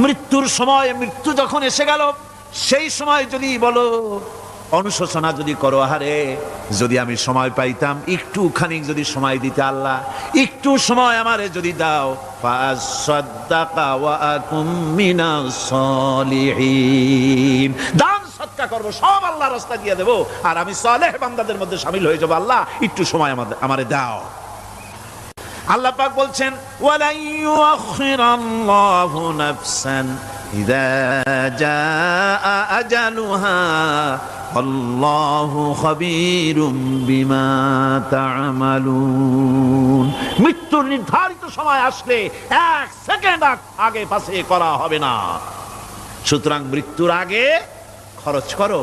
মৃত্যুর সময়, মৃত্যু যখন এসে গেল, সেই সময় যদি বলো, অনুশোচনা যদি করো, আহারে যদি আমি সময় পাইতাম, একটু খানিক যদি সময় দিতে, আল্লাহ একটু সময় আমারে যদি দাও, ফাসাদ্দাকা ওয়া আকুম মিনাস সলিহিন, দান সদকা করবো, সব আল্লাহর রাস্তায় দিয়ে দেবো, আর আমি সালেহ বান্দাদের মধ্যে শামিল হয়ে যাবো। আল্লাহ একটু সময় আমারে দাও। আল্লাহ পাক বলছেন, ওয়ালা ইউআখিরাল্লাহু নাফসান ইযা জাআ আজালুহা আল্লাহু খাবীরুম বিমা তা'মালুন। মৃত্যুর নির্ধারিত সময় আসলে এক সেকেন্ড আগে পাশে করা হবে না। সুতরাং মৃত্যুর আগে খরচ করো,